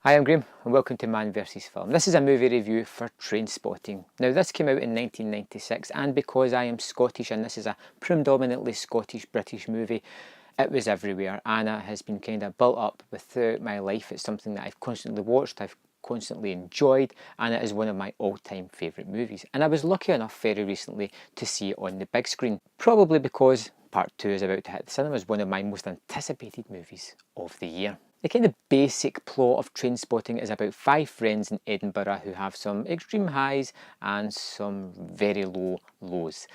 Hi, I'm Graham and welcome to Man vs Film. This is a movie review for Trainspotting. Now this came out in 1996 and because I am Scottish and this is a predominantly Scottish-British movie, it was everywhere. Anna has been kind of built up throughout my life. It's something that I've constantly watched, I've constantly enjoyed, and it is one of my all-time favourite movies. And I was lucky enough very recently to see it on the big screen, probably because Part 2 is about to hit the cinemas, one of my most anticipated movies of the year. The kind of basic plot of Trainspotting is about 5 friends in Edinburgh who have some extreme highs and some very low lows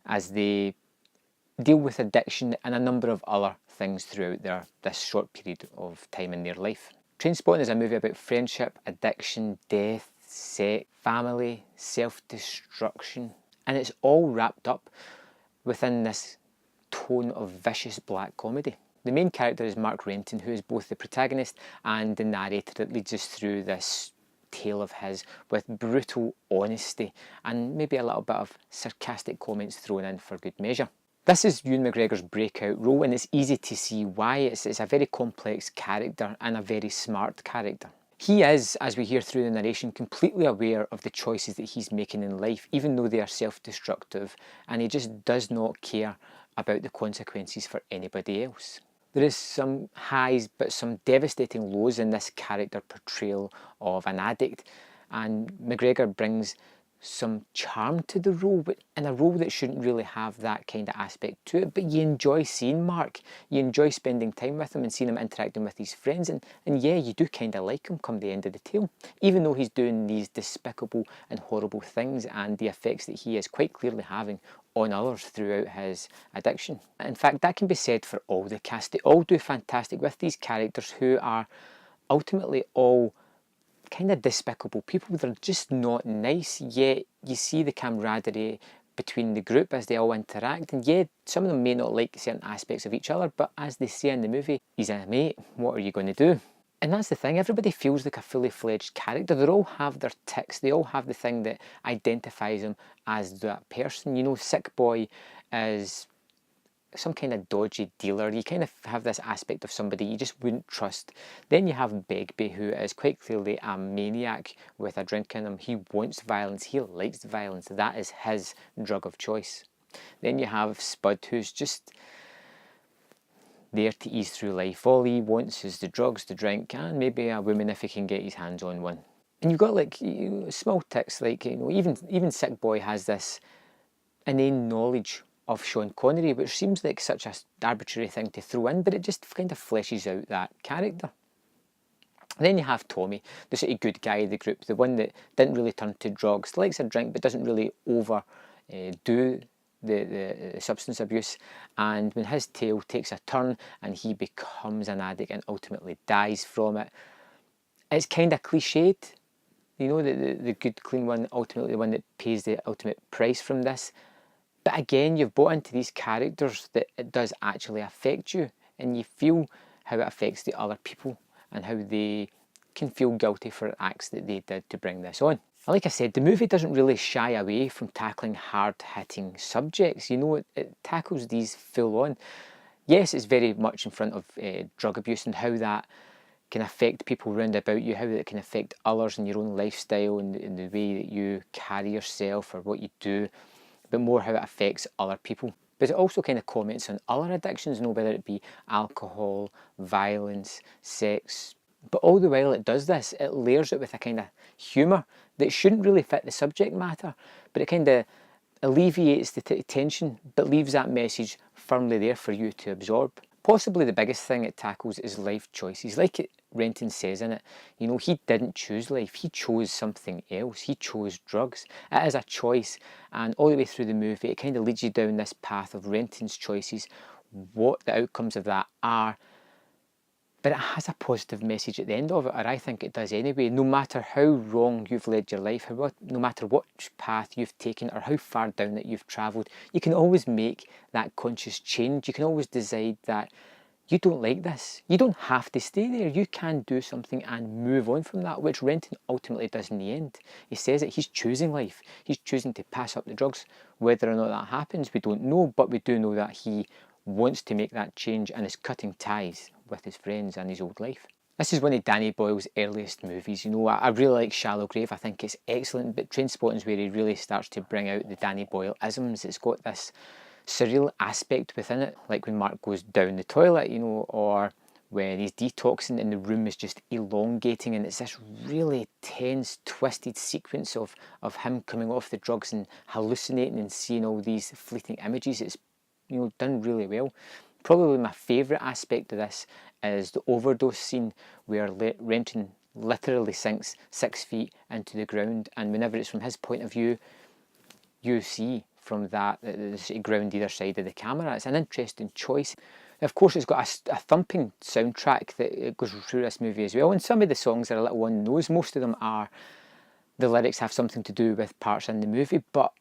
as they deal with addiction and a number of other things throughout this short period of time in their life. Trainspotting is a movie about friendship, addiction, death, sex, family, self-destruction, and it's all wrapped up within this tone of vicious black comedy. The main character is Mark Renton, who is both the protagonist and the narrator that leads us through this tale of his with brutal honesty and maybe a little bit of sarcastic comments thrown in for good measure. This is Ewan McGregor's breakout role and it's easy to see why. It's a very complex character and a very smart character. He is, as we hear through the narration, completely aware of the choices that he's making in life, even though they are self-destructive, and he just does not care about the consequences for anybody else. There is some highs but some devastating lows in this character portrayal of an addict, and McGregor brings some charm to the role, but in a role that shouldn't really have that kind of aspect to it. But you enjoy seeing Mark, you enjoy spending time with him and seeing him interacting with his friends, and yeah, you do kind of like him come the end of the tale, even though he's doing these despicable and horrible things and the effects that he is quite clearly having on others throughout his addiction. In fact, that can be said for all the cast. They all do fantastic with these characters who are ultimately all kind of despicable people. They're just not nice, yet you see the camaraderie between the group as they all interact, and yeah, some of them may not like certain aspects of each other, but as they say in the movie, he's a mate, what are you going to do? And that's the thing, everybody feels like a fully fledged character. They all have their tics, they all have the thing that identifies them as that person. You know, Sick Boy is some kind of dodgy dealer. You kind of have this aspect of somebody you just wouldn't trust. Then you have Begbie, who is quite clearly a maniac with a drink in him. He wants violence, he likes violence, that is his drug of choice. Then you have Spud, who's just there to ease through life. All he wants is the drugs, the drink, and maybe a woman if he can get his hands on one. And you've got like small tics, like even Sick Boy has this inane knowledge of Sean Connery, which seems like such an arbitrary thing to throw in, but it just kind of fleshes out that character. Then you have Tommy, the sort of good guy of the group, the one that didn't really turn to drugs, likes a drink but doesn't really overdo the substance abuse, and when his tale takes a turn and he becomes an addict and ultimately dies from it, it's kind of cliched. You know, the good clean one, ultimately the one that pays the ultimate price from this. But again, you've bought into these characters that it does actually affect you, and you feel how it affects the other people and how they can feel guilty for acts that they did to bring this on. Like I said, the movie doesn't really shy away from tackling hard-hitting subjects. You know, it tackles these full on. Yes, it's very much in front of drug abuse and how that can affect people round about you, how it can affect others in your own lifestyle and in the way that you carry yourself or what you do, but more how it affects other people. But it also kind of comments on other addictions, you know, whether it be alcohol, violence, sex. But all the while it does this, it layers it with a kind of humour that shouldn't really fit the subject matter, but it kind of alleviates the tension, but leaves that message firmly there for you to absorb. Possibly the biggest thing it tackles is life choices. Like Renton says in it, you know, he didn't choose life, he chose something else, he chose drugs. It is a choice, and all the way through the movie it kind of leads you down this path of Renton's choices, what the outcomes of that are, but it has a positive message at the end of it, or I think it does anyway. No matter how wrong you've led your life, no matter what path you've taken or how far down it you've travelled, you can always make that conscious change. You can always decide that you don't like this. You don't have to stay there. You can do something and move on from that, which Renton ultimately does in the end. He says that he's choosing life. He's choosing to pass up the drugs. Whether or not that happens, we don't know, but we do know that he wants to make that change and is cutting ties with his friends and his old life. This is one of Danny Boyle's earliest movies. You know, I really like Shallow Grave. I think it's excellent, but Trainspotting's where he really starts to bring out the Danny Boyle isms. It's got this surreal aspect within it, like when Mark goes down the toilet, you know, or when he's detoxing and the room is just elongating, and it's this really tense, twisted sequence of him coming off the drugs and hallucinating and seeing all these fleeting images. It's, you know, done really well. Probably my favourite aspect of this is the overdose scene where Renton literally sinks 6 feet into the ground, and whenever it's from his point of view, you see from that the sort of ground either side of the camera. It's an interesting choice. Of course, it's got a thumping soundtrack that goes through this movie as well, and some of the songs are a little on the nose. Most of them are, the lyrics have something to do with parts in the movie, but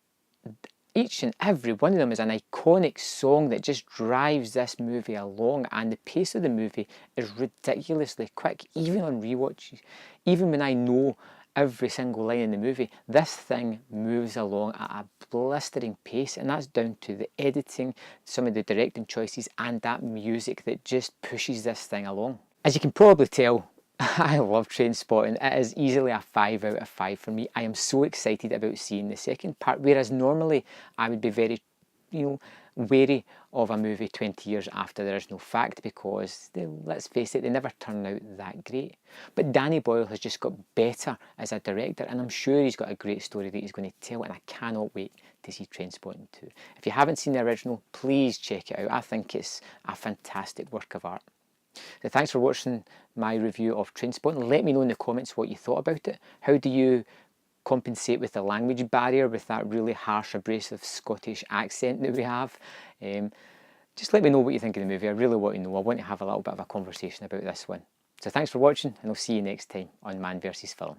each and every one of them is an iconic song that just drives this movie along, and the pace of the movie is ridiculously quick, even on rewatches. Even when I know every single line in the movie, this thing moves along at a blistering pace, and that's down to the editing, some of the directing choices, and that music that just pushes this thing along. As you can probably tell, I love Trainspotting. It is easily a 5 out of 5 for me. I am so excited about seeing the second part, whereas normally I would be very, you know, wary of a movie 20 years after there is no fact, because let's face it, they never turn out that great. But Danny Boyle has just got better as a director, and I'm sure he's got a great story that he's going to tell, and I cannot wait to see Trainspotting 2. If you haven't seen the original, please check it out. I think it's a fantastic work of art. So thanks for watching my review of Trainspotting. Let me know in the comments what you thought about it. How do you compensate with the language barrier, with that really harsh, abrasive Scottish accent that we have? Just let me know what you think of the movie. I really want to know. I want to have a little bit of a conversation about this one. So thanks for watching, and I'll see you next time on Man vs Film.